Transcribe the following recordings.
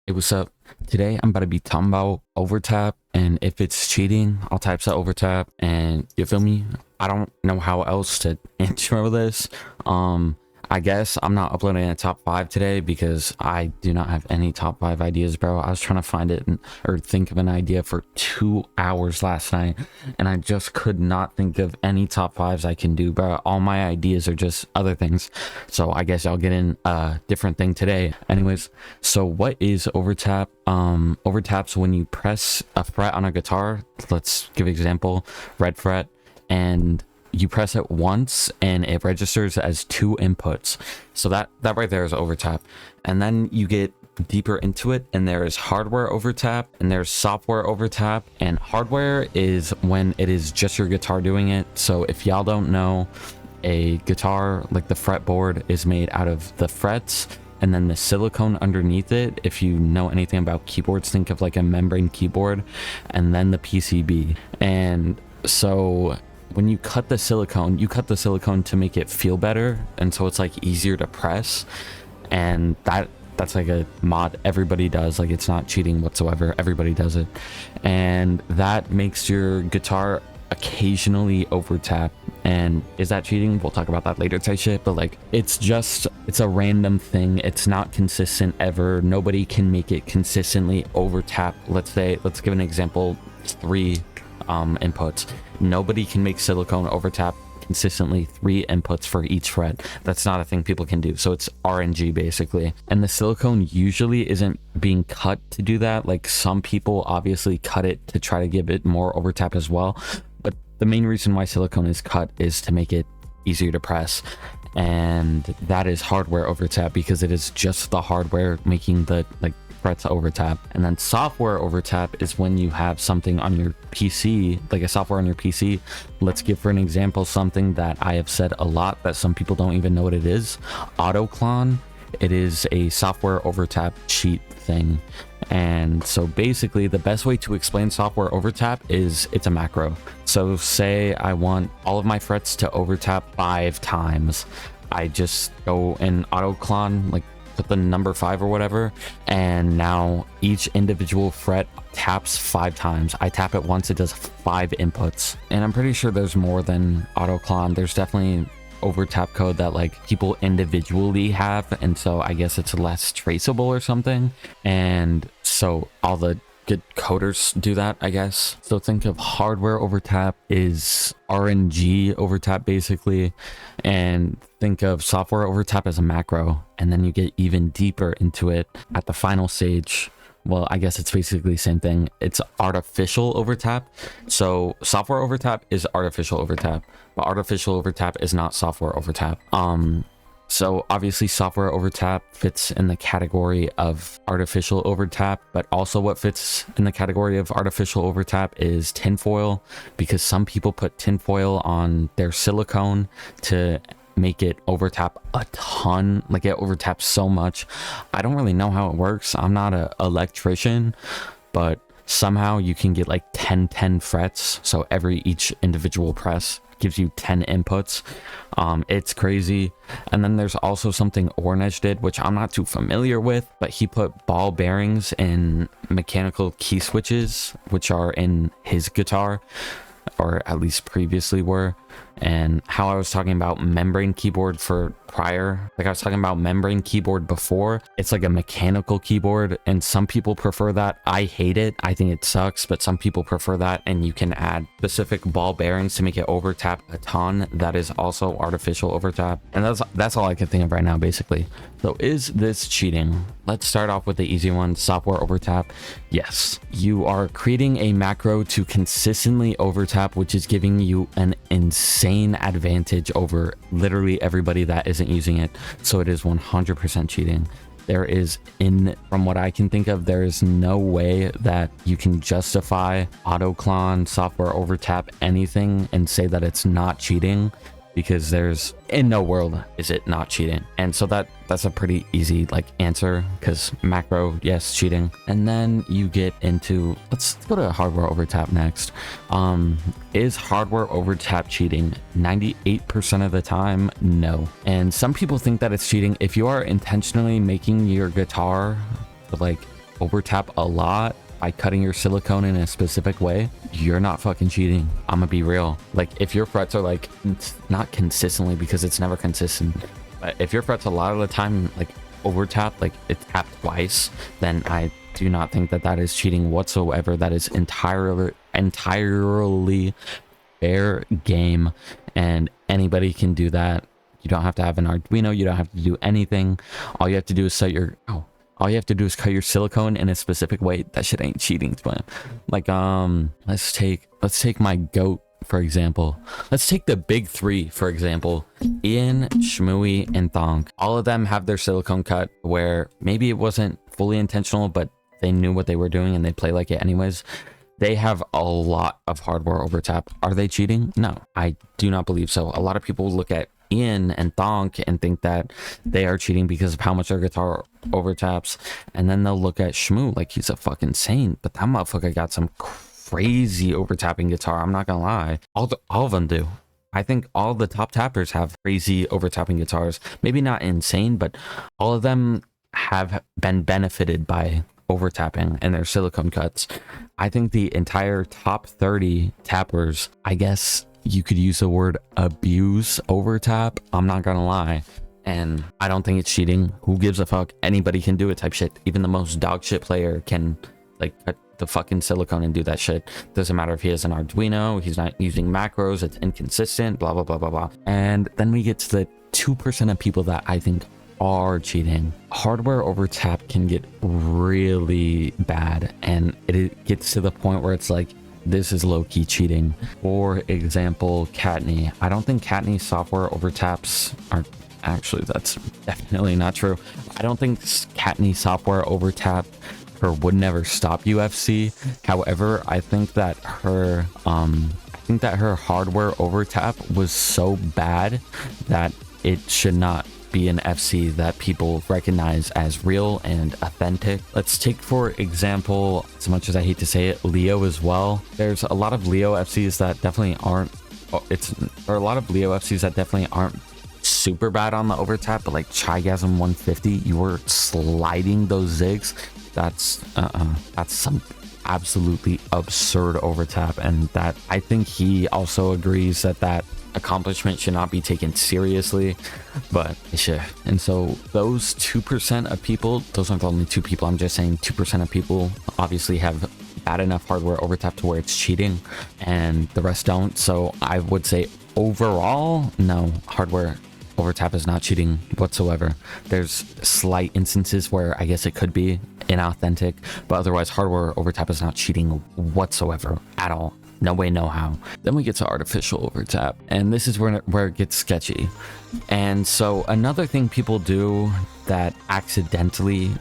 Hey, what's up? Today I'm about to be talking about Overtap, and if it's cheating, I'll type that Overtap, and you feel me? I don't know how else to intro this. I guess I'm not uploading a top 5 today because I do not have any top 5 ideas, bro. I was trying to find it or think of an idea for 2 hours last night, and I just could not think of any top 5s I can do, bro. All my ideas are just other things. So I guess I'll get in a different thing today. Anyways, so what is Overtap? Overtap's when you press a fret on a guitar. Let's give an example, red fret, and you press it once and it registers as 2 inputs. So that right there is Overtap. And then you get deeper into it, and there is hardware Overtap and there's software Overtap. And hardware is when it is just your guitar doing it. So if y'all don't know, a guitar, like the fretboard, is made out of the frets and then the silicone underneath it. If you know anything about keyboards, think of like a membrane keyboard, and then the PCB. And so when you cut the silicone to make it feel better, and so it's like easier to press. And that's like a mod everybody does. Like, it's not cheating whatsoever, everybody does it, and that makes your guitar occasionally overtap. And is that cheating? We'll talk about that later type shit, but like, it's a random thing. It's not consistent ever. Nobody can make it consistently overtap. Let's give an example, 3 inputs. Nobody can make silicone overtap consistently 3 inputs for each fret. That's not a thing people can do. So it's RNG basically. And the silicone usually isn't being cut to do that. Like, some people obviously cut it to try to give it more overtap as well, but the main reason why silicone is cut is to make it easier to press. And that is hardware overtap, because it is just the hardware making the frets overtap. And then software overtap is when you have something on your PC, like a software on your PC. Let's give, for an example, something that I have said a lot that some people don't even know what it is. Autoclone. It is a software overtap cheat thing. And so basically the best way to explain software overtap is it's a macro. So say I want all of my frets to overtap 5 times. I just go and autoclone, like put the number 5 or whatever, and now each individual fret taps 5 times. I tap it once, it does 5 inputs. And I'm pretty sure there's more than autoclone. There's definitely overtap code that like people individually have, and so I guess it's less traceable or something. And so all the good coders do that, I guess. So think of hardware overtap is RNG overtap basically, and think of software overtap as a macro. And then you get even deeper into it at the final stage. Well, I guess it's basically the same thing. It's artificial overtap. So software overtap is artificial overtap, but artificial overtap is not software overtap. So obviously software overtap fits in the category of artificial overtap, but also what fits in the category of artificial overtap is tinfoil, because some people put tinfoil on their silicone to make it overtap a ton. Like, it overtaps so much. I don't really know how it works. I'm not an electrician, but somehow you can get like 10 frets. So each individual press gives you 10 inputs. It's crazy. And then there's also something Ornesh did, which I'm not too familiar with, but he put ball bearings in mechanical key switches, which are in his guitar, or at least previously were. And how I was talking about membrane keyboard for prior, like I was talking about membrane keyboard before, it's like a mechanical keyboard, and some people prefer that. I hate it. I think it sucks, but some people prefer that. And you can add specific ball bearings to make it overtap a ton. That is also artificial overtap. And that's all I can think of right now basically. So is this cheating? Let's start off with the easy one, software overtap. Yes, you are creating a macro to consistently overtap, which is giving you an insane advantage over literally everybody that isn't using it. So it is 100% cheating. From what I can think of, there is no way that you can justify autoclone, software overtap, anything and say that it's not cheating, because there's in no world is it not cheating. And so that's a pretty easy like answer, because macro, yes, cheating. And then you get into, let's go to hardware overtap next. Is hardware overtap cheating? 98% of the time, no. And some people think that it's cheating if you are intentionally making your guitar like overtap a lot by cutting your silicone in a specific way, you're not fucking cheating. I'm gonna be real. Like, if your frets are like, not consistently, because it's never consistent, but if your frets a lot of the time like overtap, like it's tapped twice, then I do not think that that is cheating whatsoever. That is entirely fair game, and anybody can do that. You don't have to have an Arduino, you don't have to do anything. All you have to do is set your all you have to do is cut your silicone in a specific way. That shit ain't cheating, but like let's take my goat for example. Let's take the big three for example: Ian, Shmooey, and Thonk. All of them have their silicone cut where maybe it wasn't fully intentional, but they knew what they were doing and they play like it anyways. They have a lot of hardware overtap. Are they cheating? No, I do not believe so. A lot of people look at Ian and Thonk and think that they are cheating because of how much their guitar overtaps, and then they'll look at Shmoo like he's a fucking saint, but that motherfucker got some crazy overtapping guitar. I'm not gonna lie, all of them do. I think all the top tappers have crazy overtapping guitars. Maybe not insane, but all of them have been benefited by overtapping and their silicone cuts. I think the entire top 30 tappers, I guess you could use the word abuse overtap. I'm not gonna lie, and I don't think it's cheating. Who gives a fuck? Anybody can do it type shit. Even the most dog shit player can like cut the fucking silicone and do that shit. Doesn't matter if he has an Arduino, he's not using macros, it's inconsistent, blah blah blah blah blah. And then we get to the 2% of people that I think are cheating. Hardware overtap can get really bad, and it gets to the point where it's like, this is low-key cheating. For example, Katney. I don't think Katney software overtaps are actually, that's definitely not true. I don't think Katney software overtap her would never stop UFC. However, I think that her hardware overtap was so bad that it should not be an FC that people recognize as real and authentic. Let's take for example, as much as I hate to say it, Leo as well. There's a lot of Leo FCs that definitely aren't super bad on the overtap, but like Chigasm 150, you were sliding those zigs. That's some absolutely absurd overtap, and that I think he also agrees that accomplishment should not be taken seriously, but it should. And so those 2% of people, those aren't the only 2 people, I'm just saying 2% of people obviously have bad enough hardware overtap to where it's cheating, and the rest don't. So I would say overall, no, hardware overtap is not cheating whatsoever. There's slight instances where I guess it could be inauthentic, but otherwise hardware overtap is not cheating whatsoever at all. No way, no how. Then we get to artificial overtap, and this is where it gets sketchy. And so another thing people do that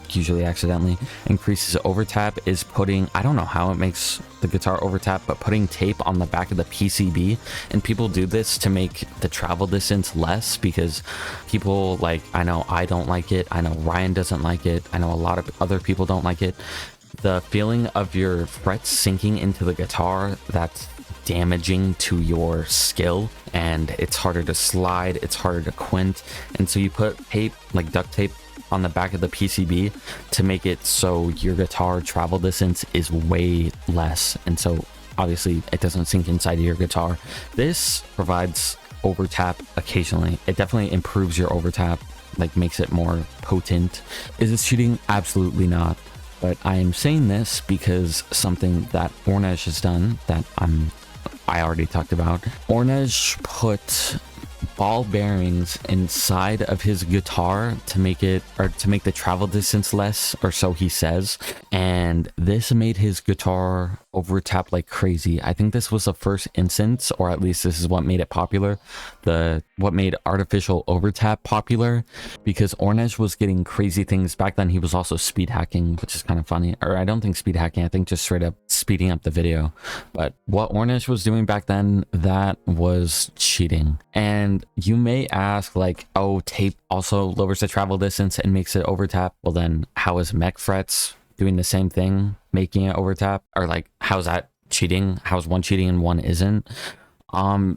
usually accidentally increases overtap is putting, I don't know how it makes the guitar overtap, but putting tape on the back of the PCB. And people do this to make the travel distance less, because people, like, I know I don't like it, I know Ryan doesn't like it, I know a lot of other people don't like it. The feeling of your frets sinking into the guitar, that's damaging to your skill, and it's harder to slide, it's harder to quint. And so you put tape, like duct tape, on the back of the PCB to make it so your guitar travel distance is way less, and so obviously it doesn't sink inside of your guitar. This provides overtap occasionally. It definitely improves your overtap, like makes it more potent. Is this cheating? Absolutely not. But I am saying this because something that Ornej has done that I already talked about. Ornej put ball bearings inside of his guitar to make the travel distance less, or so he says, and this made his guitar overtap like crazy. I think this was the first instance, or at least this is what made it popular, what made artificial overtap popular, because Ornej was getting crazy things back then. He was also speed hacking, which is kind of funny, or I don't think speed hacking, I think just straight up speeding up the video. But what Ornej was doing back then, that was cheating. And you may ask, like, oh, tape also lowers the travel distance and makes it overtap. Well, then how is mech frets doing the same thing, making it overtap? Or like, how's that cheating? How's one cheating and one isn't?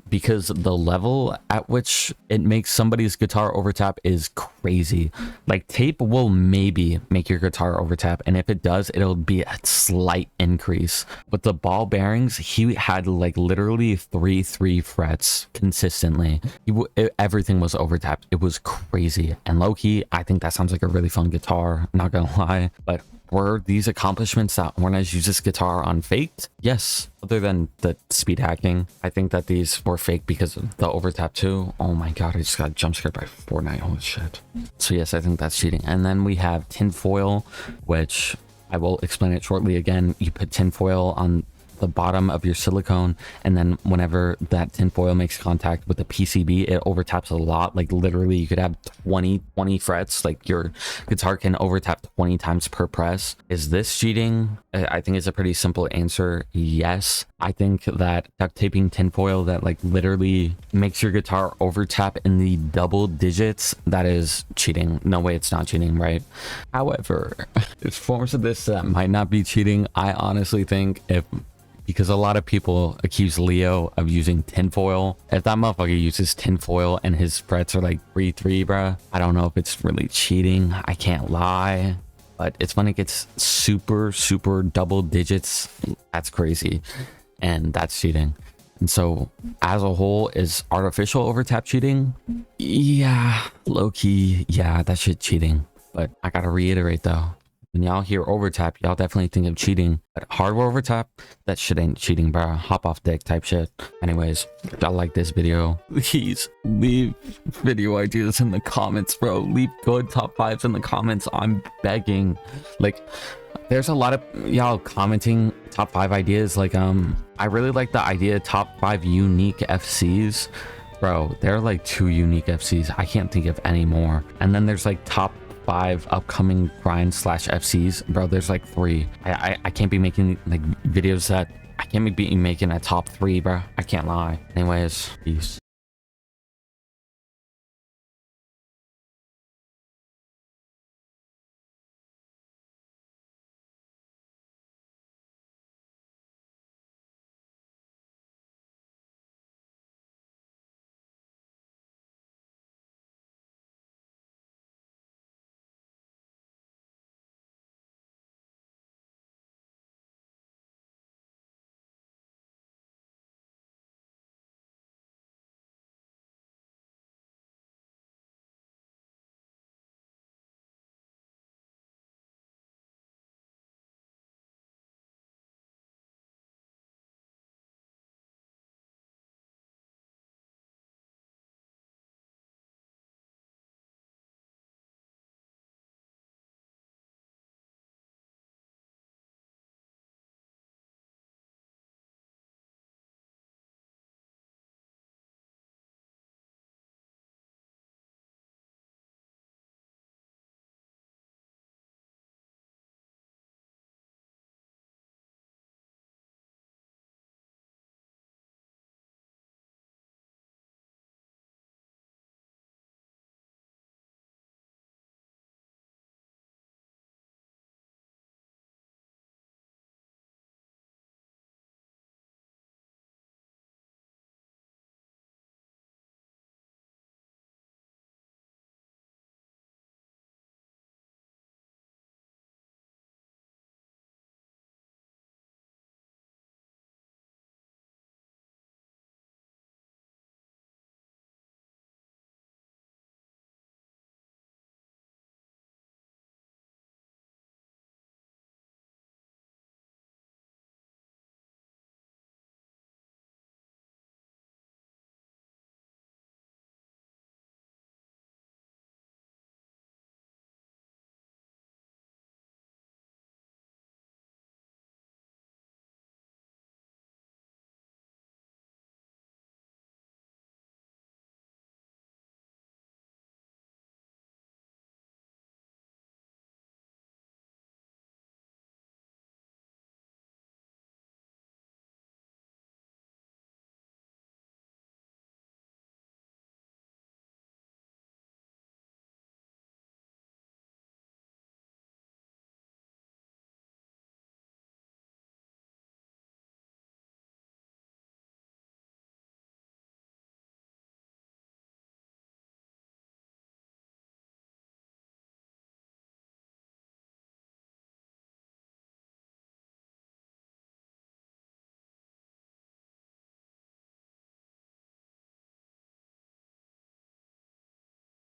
because the level at which it makes somebody's guitar overtap is crazy. Like tape will maybe make your guitar overtap, and if it does, it'll be a slight increase. But the ball bearings, he had like literally 3 frets consistently. Everything was overtapped. It was crazy. And low-key, I think that sounds like a really fun guitar, not gonna lie. But were these accomplishments that Ornez uses guitar on faked? Yes. Other than the speed hacking, I think that these were fake because of the overtap too. Oh my god, I just got jump scared by Fortnite. Holy shit. So yes, I think that's cheating. And then we have tinfoil, which I will explain it shortly. Again, you put tinfoil on the bottom of your silicone, and then whenever that tinfoil makes contact with the PCB, it overtaps a lot. Like literally you could have 20 frets. Like your guitar can overtap 20 times per press. Is this cheating? I think it's a pretty simple answer. Yes. I think that duct taping tinfoil that like literally makes your guitar overtap in the double digits, that is cheating. No way it's not cheating, right? However, there's forms of this that might not be cheating. I honestly think because a lot of people accuse Leo of using tinfoil. If that motherfucker uses tinfoil and his frets are like 3-3, bruh, I don't know if it's really cheating. I can't lie. But it's when it gets super double digits. That's crazy. And that's cheating. And so as a whole, is artificial overtap cheating? Yeah, low-key, yeah, that shit cheating. But I gotta reiterate though, when y'all hear overtap, y'all definitely think of cheating. But hardware overtap, that shit ain't cheating, bro. Hop off dick type shit. Anyways, if y'all like this video, please leave video ideas in the comments, bro. Leave good top 5s in the comments. I'm begging. Like, there's a lot of y'all commenting top 5 ideas. Like, I really like the idea top 5 unique FCs. Bro, there are like 2 unique FCs. I can't think of any more. And then there's like top 5 upcoming grind / FCs. Bro, there's like 3. I can't be making like videos that I can't be making a top 3, bro. I can't lie. Anyways, peace.